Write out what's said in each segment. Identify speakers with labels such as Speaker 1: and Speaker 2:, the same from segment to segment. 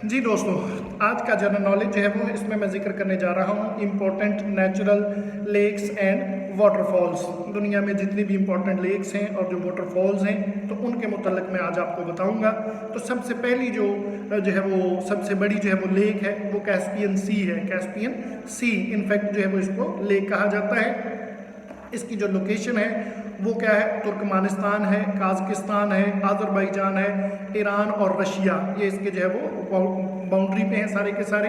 Speaker 1: जी दोस्तों, आज का जनरल नॉलेज जो है वो इसमें मैं जिक्र करने जा रहा हूँ important natural lakes and waterfalls. दुनिया में जितनी भी इम्पोर्टेंट लेक्स हैं और जो वाटरफॉल्स हैं तो उनके मुतल्लिक मैं आज आपको बताऊंगा। तो सबसे पहली जो है वो सबसे बड़ी जो है वो लेक है वो कैस्पियन सी है। कैस्पियन सी इनफैक्ट जो है वो इसको लेक कहा जाता है। इसकी जो लोकेशन है वो क्या है, तुर्कमानिस्तान है, काज़किस्तान है, आज़रबाईजान है, ईरान और रशिया, ये इसके जो है वो बाउंड्री पे हैं सारे के सारे।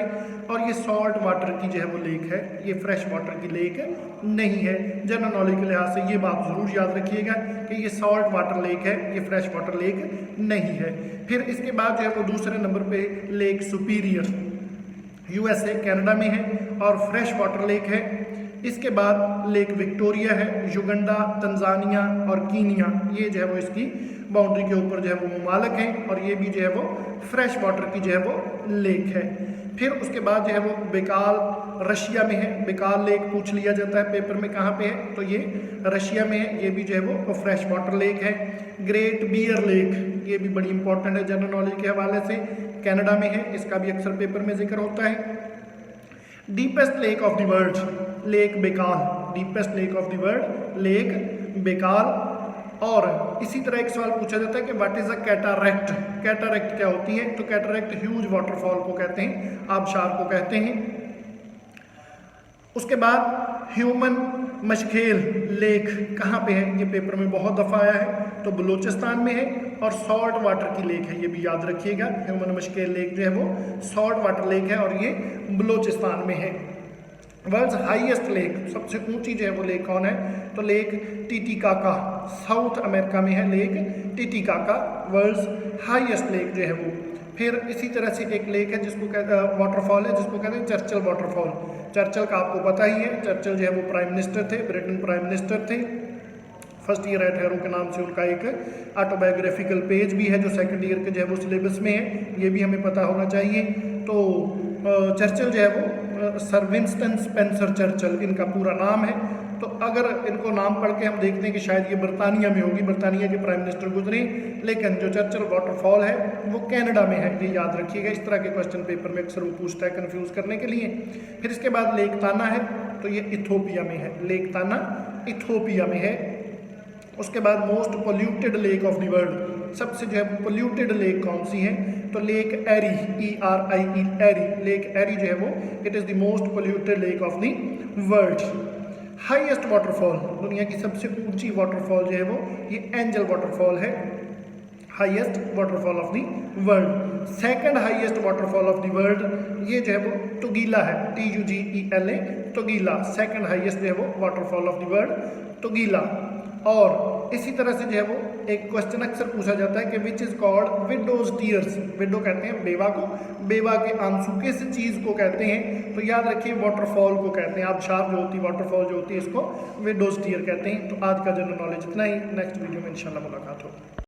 Speaker 1: और ये सॉल्ट वाटर की जो है वो लेक है, ये फ्रेश वाटर की लेक नहीं है। जनरल नॉलेज के लिहाज से ये बात ज़रूर याद रखिएगा कि ये सॉल्ट वाटर लेक है, ये फ्रेश वाटर लेक नहीं है। फिर इसके बाद जो है वो दूसरे नंबर पे लेक सुपीरियर USA कनाडा में है और फ्रेश वाटर लेक है। इसके बाद लेक विक्टोरिया है, युगंडा, तंजानिया और कीनिया, ये जो है वो इसकी बाउंड्री के ऊपर जो है वो ममालिक हैं और ये भी जो है वो फ्रेश वाटर की जो है वो लेक है। फिर उसके बाद जो है वो बेकाल रशिया में है। बेकाल लेक पूछ लिया जाता है पेपर में कहाँ पे है, तो ये रशिया में है, ये भी जो है वो फ्रेश वाटर लेक है। ग्रेट बियर लेक, ये भी बड़ी इंपॉर्टेंट है जनरल नॉलेज के हवाले से, कनाडा में है, इसका भी अक्सर पेपर में जिक्र होता है। Deepest lake of the world, lake Baikal, deepest lake of the world lake Baikal. और इसी तरह एक सवाल पूछा जाता है कि व्हाट इज अ कैटारैक्ट। कैटारैक्ट क्या होती है, तो कैटारैक्ट ह्यूज वाटरफॉल को कहते हैं, आबशार को कहते हैं। उसके बाद ह्यूमन मशखेल लेक कहाँ पे है, ये पेपर में बहुत दफ़ा आया है, तो बलूचिस्तान में है और सॉल्ट वाटर की लेक है, ये भी याद रखिएगा। ह्यूमन मशखेल लेक जो है वो सॉल्ट वाटर लेक है और ये बलूचिस्तान में है। वर्ल्ड्स हाईएस्ट लेक, सबसे ऊंची जो है वो लेक कौन है, तो लेक टिटिकाका, साउथ अमेरिका में है lake Titicaca, world's highest lake जो है वो। फिर इसी तरह से एक लेक है जिसको वाटरफॉल है जिसको कहते हैं चर्चिल वाटरफॉल। चर्चिल का आपको पता ही है, चर्चिल जो है वो प्राइम मिनिस्टर थे, ब्रिटेन प्राइम मिनिस्टर थे। फर्स्ट ईयर एट हैरो के नाम से उनका एक ऑटोबायोग्राफिकल पेज भी है जो सेकंड ईयर के जो है वो सिलेबस में है, ये भी हमें पता होना चाहिए। तो चर्चिल जो है वो सर विंस्टन स्पेंसर चर्चिल इनका पूरा नाम है। तो अगर इनको नाम पढ़ के हम देखते हैं कि शायद ये बरतानिया में होगी, बरतानिया के प्राइम मिनिस्टर गुजरे, लेकिन जो चर्चिल वाटरफॉल है वो कनाडा में है, ये याद रखिएगा। इस तरह के क्वेश्चन पेपर में अक्सर वो पूछता है कंफ्यूज करने के लिए। फिर इसके बाद लेक ताना है, तो ये इथोपिया में है, लेक ताना इथोपिया में है। उसके बाद most polluted lake of the world, सबसे जो है पोल्यूटेड लेक कौन सी है, तो लेक एरी, ERIE, एरी, लेक एरी जो है वो it is the most polluted lake of the world. Highest waterfall, दुनिया की सबसे ऊंची वाटरफॉल जो है वो ये एंजल वाटरफॉल है, highest waterfall of the world. Second highest waterfall of the world ये जो है वो तुगीला है, TUGELA, तुगीला, सेकंड हाईएस्ट जो है वो वाटरफॉल ऑफ द वर्ल्ड तुगीला। और इसी तरह से जो है वो एक क्वेश्चन अक्सर पूछा जाता है कि which is called widows tears, window कहते हैं बेवा को, बेवा के आंसू किस चीज़ को कहते हैं, तो याद रखिए वाटरफॉल को कहते हैं, आबशार जो होती है, वाटरफॉल जो होती है इसको विडोज टीयर कहते हैं। तो आज का जनरल नॉलेज इतना ही, नेक्स्ट वीडियो में इंशाल्लाह मुलाकात होगी।